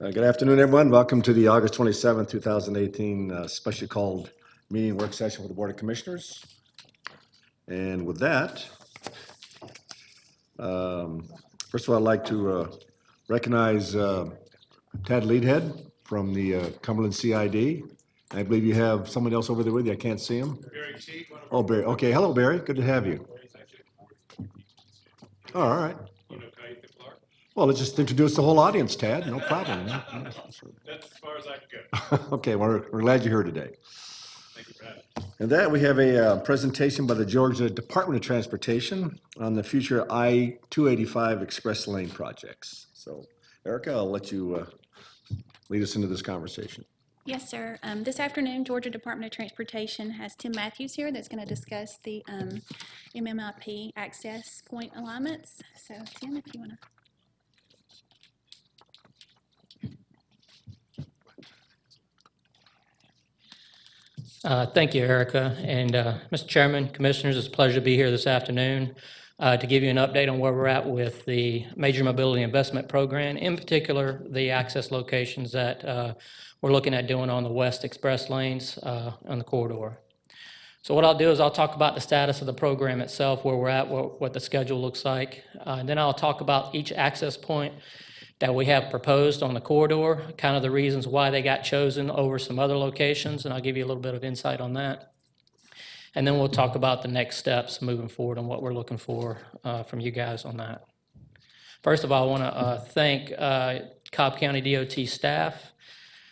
Good afternoon, everyone. Welcome to the August 27, 2018 specially called meeting work session for the Board of Commissioners. And with that, first of all, I'd like to recognize Tad Leadhead from the Cumberland CID. I believe you have someone else over there with you. I can't see him. Barry Cheek. Oh, Barry. Okay. Hello, Barry. Good to have you. Oh, all right. Well, let's just introduce the whole audience, Tad. No problem. That's as far as I can go. Okay, well, we're glad you're here today. Thank you for having me. And that, we have a presentation by the Georgia Department of Transportation on the future I-285 Express Lane projects. So, Erica, I'll let you lead us into this conversation. Yes, sir. This afternoon, Georgia Department of Transportation has Tim Matthews here that's going to discuss the MMIP access point alignments. So, Tim, if you want to. Thank you, Erica. And Mr. Chairman, Commissioners, it's a pleasure to be here this afternoon to give you an update on where we're at with the Major Mobility Investment Program, in particular, the access locations that we're looking at doing on the West Express lanes on the corridor. So what I'll do is I'll talk about the status of the program itself, where we're at, what the schedule looks like. And then I'll talk about each access point that we have proposed on the corridor, kind of the reasons why they got chosen over some other locations, and I'll give you a little bit of insight on that. And then we'll talk about the next steps moving forward and what we're looking for from you guys on that. First of all, I want to thank Cobb County DOT staff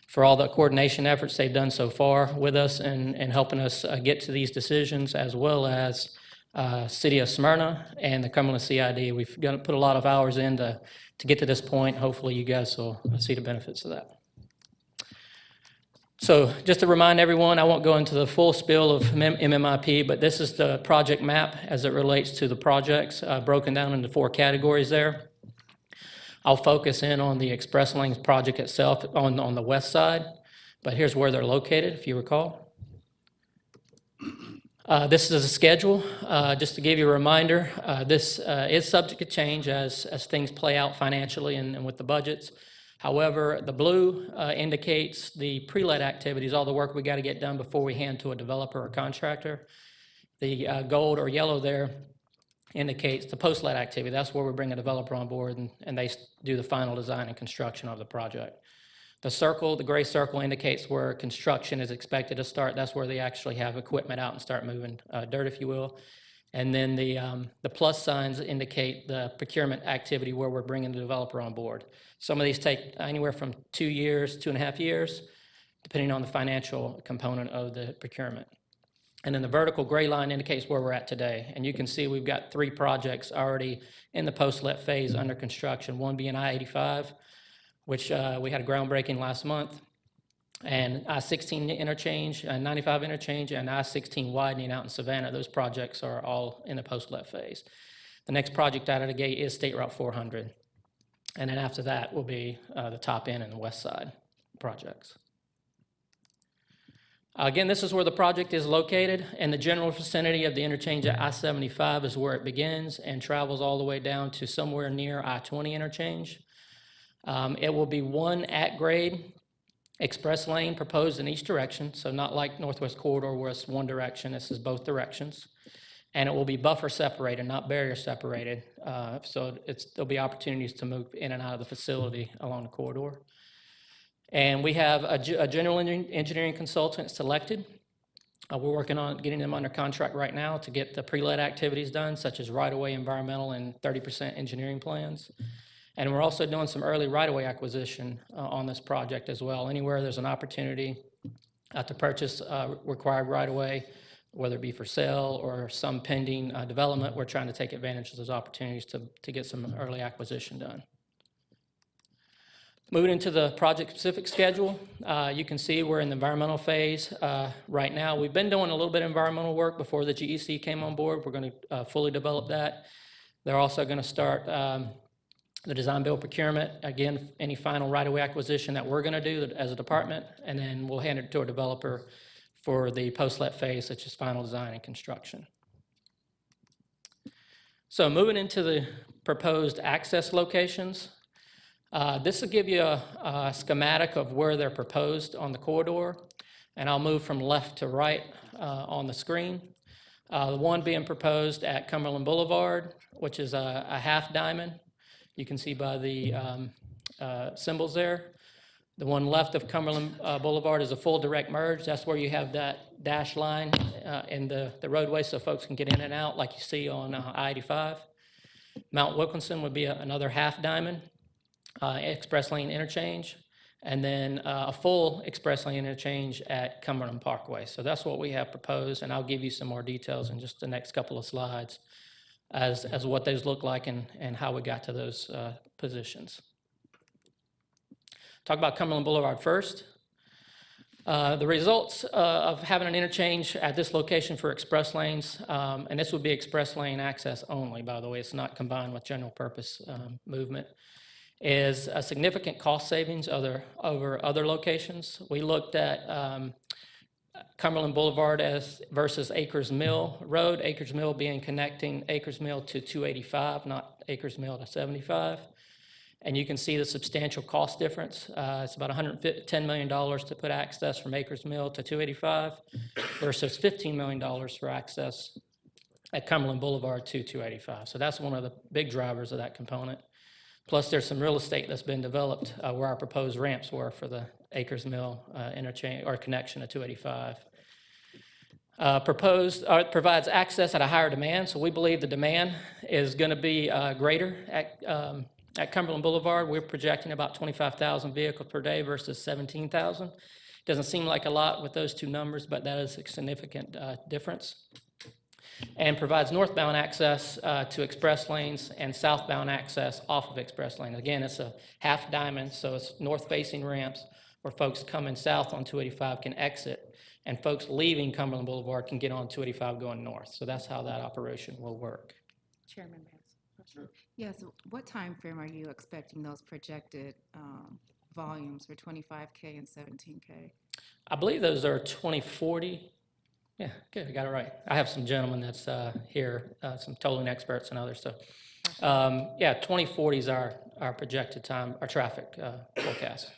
for all the coordination efforts they've done so far with us and helping us get to these decisions, as well as City of Smyrna and the Cumberland CID. We've put a lot of hours in to get to this point. Hopefully you guys will see the benefits of that. So just to remind everyone, I won't go into the full spiel of MMIP, but this is the project map as it relates to the projects, broken down into 4 categories there. I'll focus in on the Express Lanes project itself on the west side, but here's where they're located, if you recall. This is a schedule. Just to give you a reminder, this is subject to change as things play out financially and with the budgets. However, the blue indicates the pre-let activities, all the work we got to get done before we hand to a developer or contractor. The gold or yellow there indicates the post-let activity. That's where we bring a developer on board and they do the final design and construction of the project. The circle, the gray circle, indicates where construction is expected to start. That's where they actually have equipment out and start moving dirt, if you will. And then the plus signs indicate the procurement activity where we're bringing the developer on board. Some of these take anywhere from 2 years, 2.5 years, depending on the financial component of the procurement. And then the vertical gray line indicates where we're at today. And you can see we've got 3 projects already in the post-let phase under construction, one being I-85, which we had a groundbreaking last month, and I-16 interchange, 95 interchange, and I-16 widening out in Savannah. Those projects are all in the post-let phase. The next project out of the gate is State Route 400. And then after that will be the top end and the west side projects. Again, this is where the project is located. In the general vicinity of the interchange at I-75 is where it begins and travels all the way down to somewhere near I-20 interchange. It will be one at-grade express lane proposed in each direction, so not like Northwest Corridor where it's one direction. This is both directions. And it will be buffer separated, not barrier separated. So there'll be opportunities to move in and out of the facility along the corridor. And we have a general engineering consultant selected. We're working on getting them under contract right now to get the pre-let activities done, such as right-of-way, environmental, and 30% engineering plans. And we're also doing some early right-of-way acquisition on this project as well. Anywhere there's an opportunity to purchase required right-of-way, whether it be for sale or some pending development, we're trying to take advantage of those opportunities to get some early acquisition done. Moving into the project-specific schedule, you can see we're in the environmental phase right now. We've been doing a little bit of environmental work before the GEC came on board. We're going to fully develop that. They're also going to start the design build procurement. Again, any final right-of-way acquisition that we're going to do as a department, and then we'll hand it to a developer for the post-let phase, such as final design and construction. So moving into the proposed access locations, This will give you a schematic of where they're proposed on the corridor, and I'll move from left to right on the screen. The one being proposed at Cumberland Boulevard, which is a half diamond. You can see by the symbols there. The one left of Cumberland Boulevard is a full direct merge. That's where you have that dash line in the roadway so folks can get in and out like you see on I-85. Mount Wilkinson would be another half diamond, express lane interchange, and then a full express lane interchange at Cumberland Parkway. So that's what we have proposed, and I'll give you some more details in just the next couple of slides as what those look like and how we got to those positions. Talk about Cumberland Boulevard first. The results of having an interchange at this location for express lanes, and this would be express lane access only, by the way, it's not combined with general purpose movement, is a significant cost savings over other locations. We looked at Cumberland Boulevard versus Acres Mill Road, Acres Mill being connecting Acres Mill to 285, not Acres Mill to 75. And you can see the substantial cost difference. It's about $110 million to put access from Acres Mill to 285 versus $15 million for access at Cumberland Boulevard to 285. So that's one of the big drivers of that component. Plus, there's some real estate that's been developed where our proposed ramps were for the Acres Mill interchange or connection to 285. Provides access at a higher demand, so we believe the demand is going to be greater at Cumberland Boulevard. We're projecting about 25,000 vehicles per day versus 17,000. Doesn't seem like a lot with those two numbers, but that is a significant difference. And provides northbound access to express lanes and southbound access off of express lane. Again, it's a half diamond, so it's north-facing ramps where folks coming south on 285 can exit, and folks leaving Cumberland Boulevard can get on 285 going north. So that's how that operation will work. Chairman Bass. Yes, what time frame are you expecting those projected volumes for 25K and 17K? I believe those are 2040. Yeah, good, I got it right. I have some gentlemen that's here, some tolling experts and others. So, yeah, 2040 is our projected time, our traffic forecast.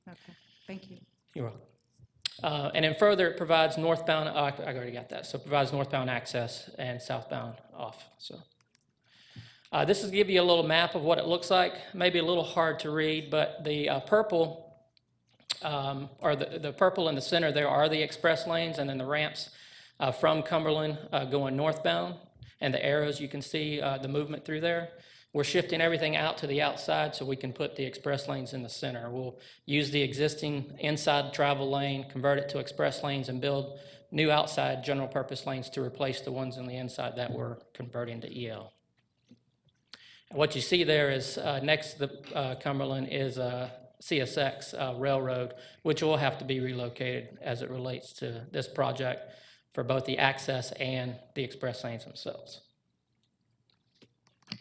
Okay, thank you. You're welcome. And then further, it provides northbound, I already got that. So it provides northbound access and southbound off, so. This is give you a little map of what it looks like. Maybe a little hard to read, but the purple, or the purple in the center there are the express lanes, and then the ramps from Cumberland going northbound, and the arrows, you can see the movement through there. We're shifting everything out to the outside so we can put the express lanes in the center. We'll use the existing inside travel lane, convert it to express lanes, and build new outside general purpose lanes to replace the ones on the inside that we're converting to EL. What you see there is next to the Cumberland is CSX Railroad, which will have to be relocated as it relates to this project for both the access and the express lanes themselves.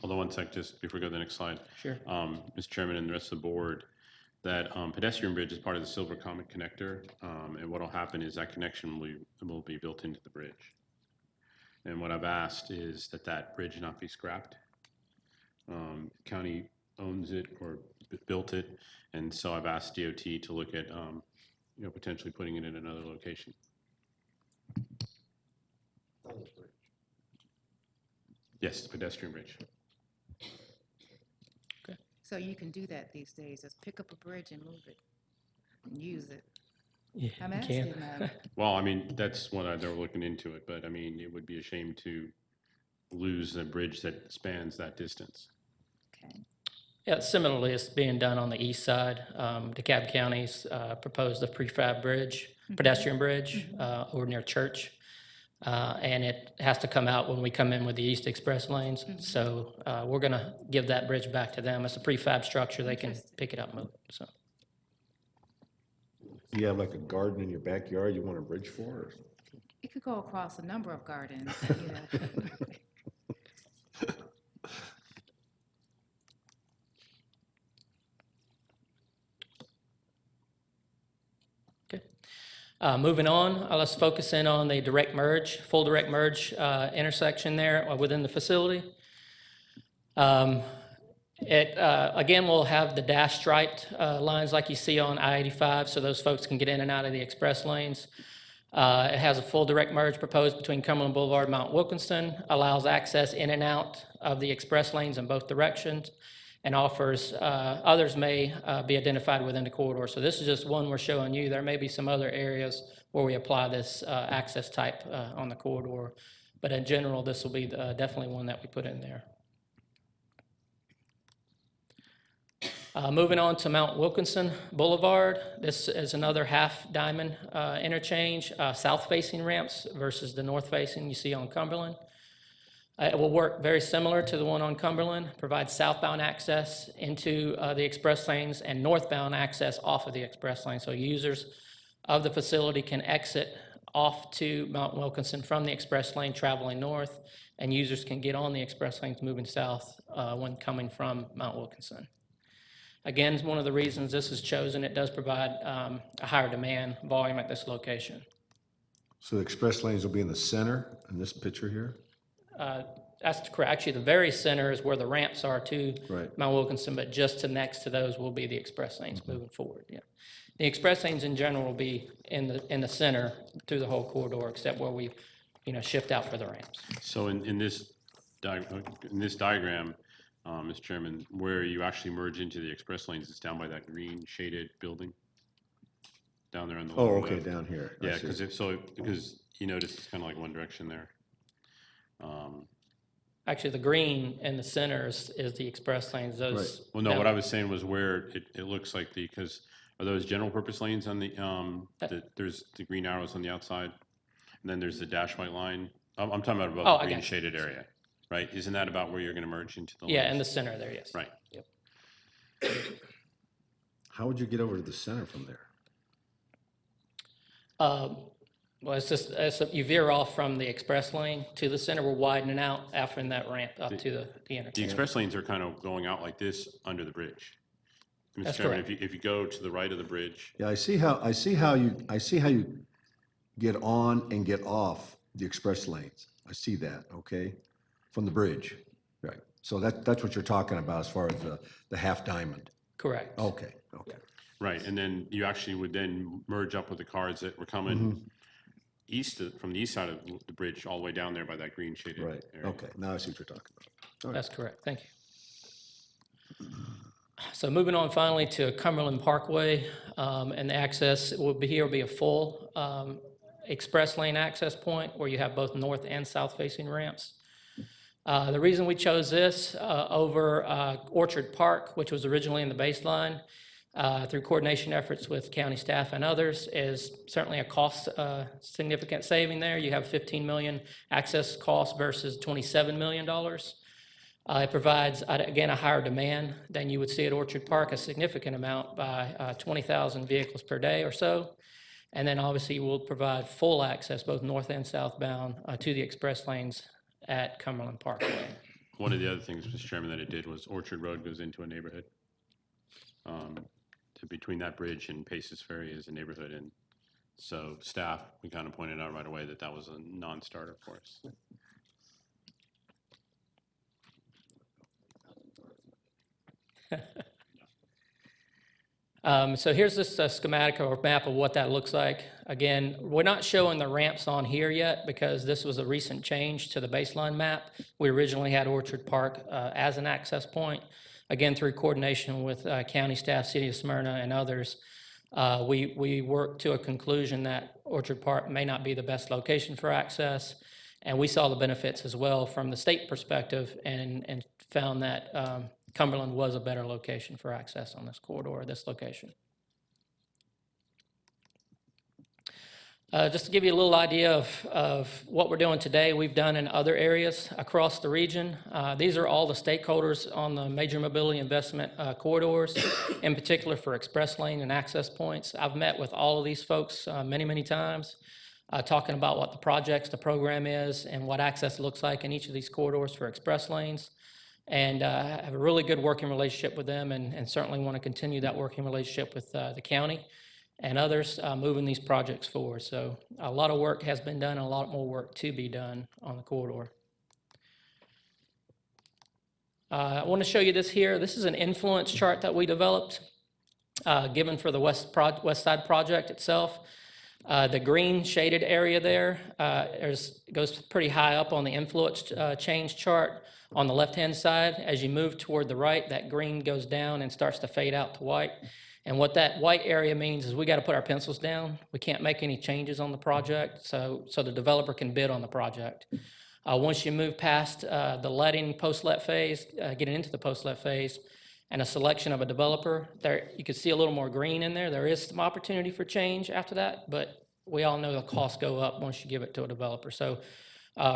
Hold on one sec, just before we go to the next slide. Sure. Mr. Chairman and the rest of the board, that pedestrian bridge is part of the Silver Comet connector, and what will happen is that connection will be built into the bridge. And what I've asked is that bridge not be scrapped. County owns it or built it, and so I've asked DOT to look at potentially putting it in another location. Yes, the pedestrian bridge. Okay. So you can do that these days, just pick up a bridge and move it, and use it. Yeah, I'm you asking can. that. Well, I mean, that's what they're looking into it, but I mean, it would be a shame to lose a bridge that spans that distance. Okay. Yeah, similarly, it's being done on the east side. DeKalb County's proposed a prefab bridge, pedestrian bridge, over near Church. And it has to come out when we come in with the East Express lanes. So we're going to give that bridge back to them. It's a prefab structure. They can pick it up and move it. So. Do you have like a garden in your backyard you want a bridge for? Or? It could go across a number of gardens. Moving on, let's focus in on the direct merge, full direct merge intersection there within the facility. Again, we'll have the dash striped lines like you see on I-85, so those folks can get in and out of the express lanes. It has a full direct merge proposed between Cumberland Boulevard and Mount Wilkinson, allows access in and out of the express lanes in both directions, and offers, others may be identified within the corridor. So this is just one we're showing you. There may be some other areas where we apply this access type on the corridor. But in general, this will be definitely one that we put in there. Moving on to Mount Wilkinson Boulevard, this is another half diamond interchange, south-facing ramps versus the north-facing you see on Cumberland. It will work very similar to the one on Cumberland, provide southbound access into the express lanes and northbound access off of the express lane. So users of the facility can exit off to Mount Wilkinson from the express lane traveling north, and users can get on the express lanes moving south when coming from Mount Wilkinson. Again, one of the reasons this is chosen, it does provide a higher demand volume at this location. So the express lanes will be in the center in this picture here? That's correct. Actually, the very center is where the ramps are to Right. Mount Wilkinson, but just to next to those will be the express lanes moving forward. Yeah, the express lanes in general will be in the center through the whole corridor, except where we, shift out for the ramps. So in this diagram, Mr. Chairman, where you actually merge into the express lanes, it's down by that green shaded building down there on the Oh, lower okay, left. down here. I Yeah, see. because you notice it's kind of like one direction there. Actually, the green in the center is the express lanes. Those. Well, no, what I was saying was where it looks like because are those general purpose lanes on the, there's the green arrows on the outside, and then there's the dash white line. I'm talking about Oh, the I green got you. shaded area, right? Isn't that about where you're going to merge into the Yeah, lanes? in the center there, yes. Right. Yep. How would you get over to the center from there? Well, it's just, you veer off from the express lane to the center, we're widening out after that ramp up to the The interchange. express lanes are kind of going out like this under the bridge. Mr. That's Chairman, correct. if you go to the right of the bridge, Yeah, I see how you get on and get off the express lanes. I see that, okay? From the bridge, right? So that's what you're talking about as far as the half diamond. Correct. Okay. right, and then you actually would then merge up with the cars that were coming from the east side of the bridge all the way down there by that green shaded Right, area. okay, now I see what you're talking about. That's correct, thank you. So moving on finally to Cumberland Parkway, and the access will be a full express lane access point where you have both north and south facing ramps. The reason we chose this over Orchard Park, which was originally in the baseline, through coordination efforts with county staff and others, is certainly a cost significant saving there. You have 15 million access costs versus $27 million. It provides, again, a higher demand than you would see at Orchard Park, a significant amount by 20,000 vehicles per day or so. And then obviously we'll provide full access, both north and southbound, to the express lanes at Cumberland Parkway. One of the other things, Mr. Chairman, that it did was Orchard Road goes into a neighborhood. Between that bridge and Paces Ferry is a neighborhood, and so staff, we kind of pointed out right away that that was a non-starter for us. So here's this schematic or map of what that looks like. Again, we're not showing the ramps on here yet because this was a recent change to the baseline map. We originally had Orchard Park as an access point. Again, through coordination with county staff, City of Smyrna, and others, we worked to a conclusion that Orchard Park may not be the best location for access. And we saw the benefits as well from the state perspective and found that Cumberland was a better location for access on this corridor, this location. Just to give you a little idea of what we're doing today, we've done in other areas across the region. These are all the stakeholders on the major mobility investment corridors, in particular for express lane and access points. I've met with all of these folks many, many times, talking about what the projects, the program is, and what access looks like in each of these corridors for express lanes. And have a really good working relationship with them, and certainly want to continue that working relationship with the county and others moving these projects forward. So a lot of work has been done and a lot more work to be done on the corridor. I want to show you this here. This is an influence chart that we developed, given for the West Side project itself. The green shaded area there goes pretty high up on the influence change chart on the left-hand side. As you move toward the right, that green goes down and starts to fade out to white. And what that white area means is we got to put our pencils down. We can't make any changes on the project, so the developer can bid on the project. Once you move past the letting post-let phase, getting into the post-let phase, and a selection of a developer, there you can see a little more green in there. There is some opportunity for change after that, but we all know the costs go up once you give it to a developer. So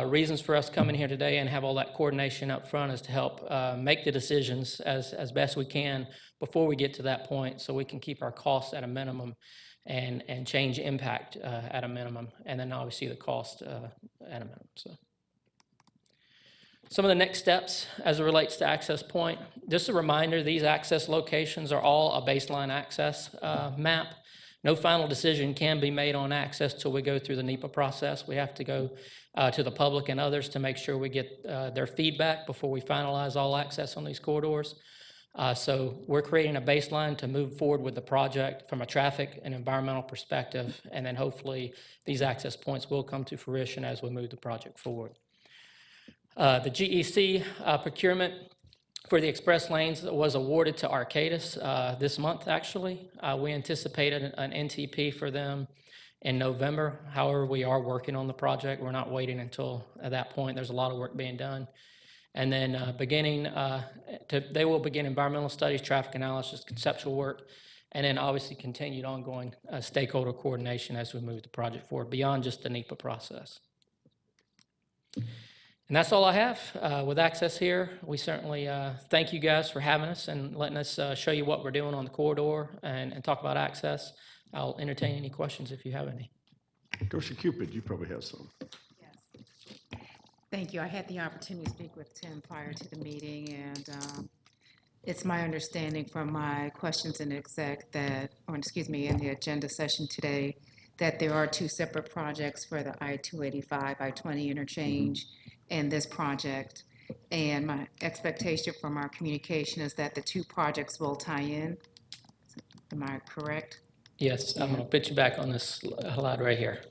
reasons for us coming here today and have all that coordination up front is to help make the decisions as best we can before we get to that point, so we can keep our costs at a minimum and change impact at a minimum, and then obviously the cost at a minimum. So some of the next steps as it relates to access point, just a reminder, these access locations are all a baseline access map. No final decision can be made on access till we go through the NEPA process. We have to go to the public and others to make sure we get their feedback before we finalize all access on these corridors. So we're creating a baseline to move forward with the project from a traffic and environmental perspective, and then hopefully these access points will come to fruition as we move the project forward. The GEC procurement for the express lanes was awarded to Arcadis this month, actually. We anticipated an NTP for them in November. However, we are working on the project. We're not waiting until at that point. There's a lot of work being done. And then they will begin environmental studies, traffic analysis, conceptual work, and then obviously continued ongoing stakeholder coordination as we move the project forward beyond just the NEPA process. And that's all I have with access here. We certainly thank you guys for having us and letting us show you what we're doing on the corridor and talk about access. I'll entertain any questions if you have any. Commissioner Cupid, you probably have some. Yes. Thank you. I had the opportunity to speak with Tim prior to the meeting, and it's my understanding from my questions in exec that, or excuse me, in the agenda session today, that there are two separate projects for the I-285, I-20 interchange and this project. And my expectation from our communication is that the two projects will tie in. Am I correct? Yes, I'm going to put you back on this slide right here.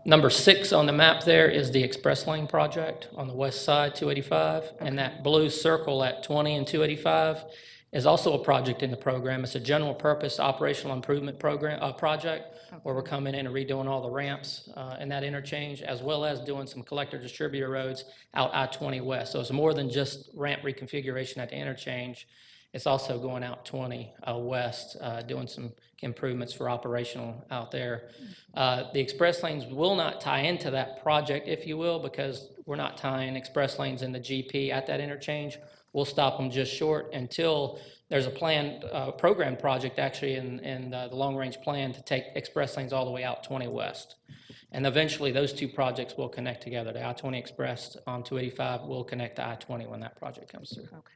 Number 6 on the map there is the express lane project on the west side, 285. Okay. And that blue circle at 20 and 285 is also a project in the program. It's a general purpose operational improvement program project, okay, where we're coming in and redoing all the ramps in that interchange, as well as doing some collector distributor roads out I-20 west. So it's more than just ramp reconfiguration at the interchange. It's also going out 20 west, doing some improvements for operational out there. The express lanes will not tie into that project, if you will, because we're not tying express lanes in the GP at that interchange. We'll stop them just short until there's a planned program project actually in the long-range plan to take express lanes all the way out 20 west. And eventually those two projects will connect together. The I-20 Express on 285 will connect to I-20 when that project comes through. Okay.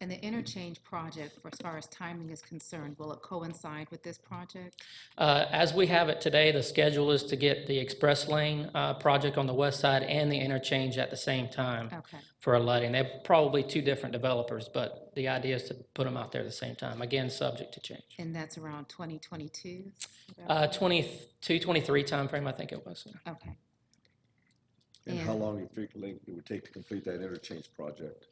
And the interchange project, for as far as timing is concerned, will it coincide with this project? As we have it today, the schedule is to get the express lane project on the west side and the interchange at the same time, okay, for a letting. They're probably two different developers, but the idea is to put them out there at the same time, again, subject to change. And that's around 2022? 22, 23 timeframe, I think it was. Okay. And how long do you think it would take to complete that interchange project?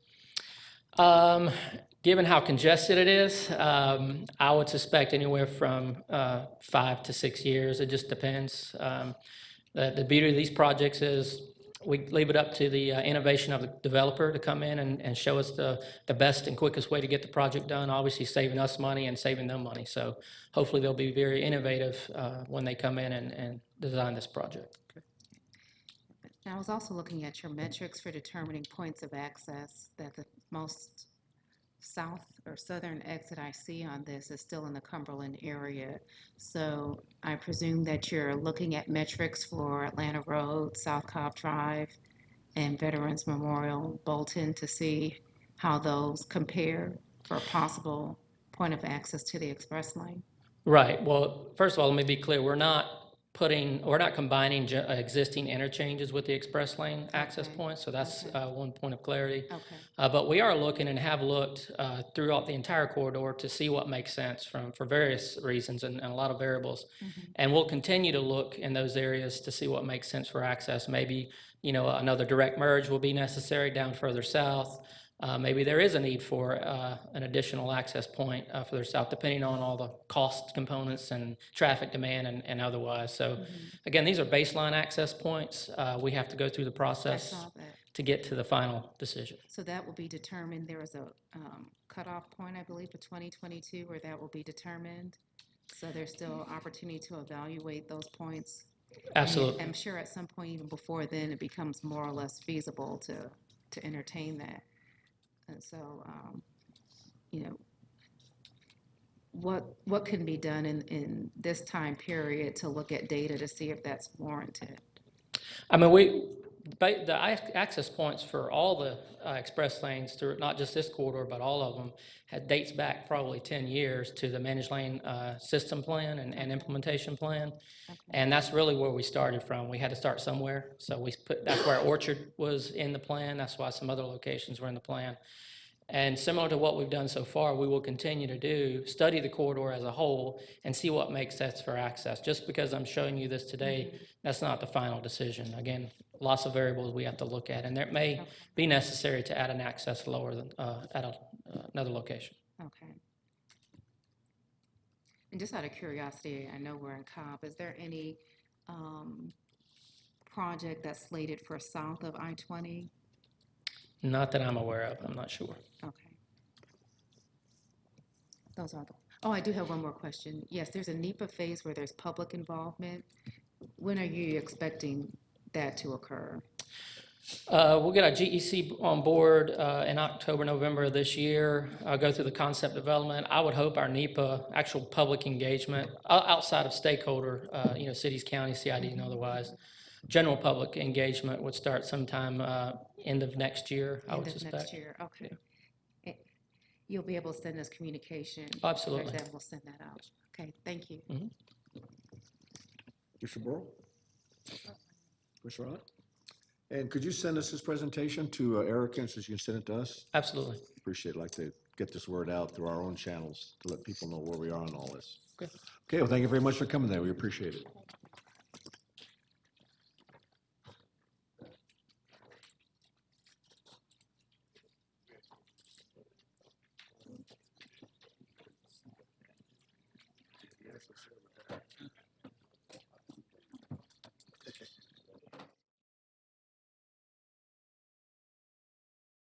Given how congested it is, I would suspect anywhere from 5 to 6 years. It just depends. The beauty of these projects is we leave it up to the innovation of the developer to come in and show us the best and quickest way to get the project done, obviously saving us money and saving them money. So hopefully they'll be very innovative when they come in and design this project. Okay. I was also looking at your metrics for determining points of access, that the most south or southern exit I see on this is still in the Cumberland area. So I presume that you're looking at metrics for Atlanta Road, South Cobb Drive, and Veterans Memorial, Bolton, to see how those compare for a possible point of access to the express lane. Right. Well, first of all, let me be clear. We're not we're not combining existing interchanges with the express lane access Okay. points, so that's Okay. one point of clarity. Okay, But we are looking and have looked throughout the entire corridor to see what makes sense for various reasons and a lot of variables. And we'll continue to look in those areas to see what makes sense for access. Maybe, another direct merge will be necessary down further south. Maybe there is a need for an additional access point further south, depending on all the cost components and traffic demand and otherwise. So again, these are baseline access points. We have to go through the I process saw that. to get to the final decision. So that will be determined, there is a cutoff point, I believe, for 2022 where that will be determined. So there's still opportunity to evaluate those points. Absolutely. I'm sure at some point, even before then, it becomes more or less feasible to entertain that. And so, what can be done in this time period to look at data to see if that's warranted? I mean, the access points for all the express lanes through, not just this corridor, but all of them, dates back probably 10 years to the managed lane system plan and implementation plan. And that's really where we started from. We had to start somewhere. So that's where Orchard was in the plan. That's why some other locations were in the plan. And similar to what we've done so far, we will continue to study the corridor as a whole and see what makes sense for access. Just because I'm showing you this today, that's not the final decision. Again, lots of variables we have to look at, and it may be necessary to add an access lower than at another location. Okay. And just out of curiosity, I know we're in Cobb, is there any project that's slated for south of I-20? Not that I'm aware of, I'm not sure. Okay. Those are oh, I do have one more question. Yes, there's a NEPA phase where there's public involvement. When are you expecting that to occur? We'll get our GEC on board in October, November of this year, go through the concept development. I would hope our NEPA, actual public engagement, outside of stakeholder, cities, counties, CID and otherwise, general public engagement would start sometime end of next year, I would End of suspect. next year, okay. You'll be able to send us communication. Absolutely. That we'll send that out. Okay, thank you. Mr. Burrow? Commissioner Rod? And could you send us this presentation to Erica, and so she can send it to us? Absolutely. Appreciate it. Like to get this word out through our own channels to let people know where we are on all this. Okay. Okay, well, thank you very much for coming there. We appreciate it.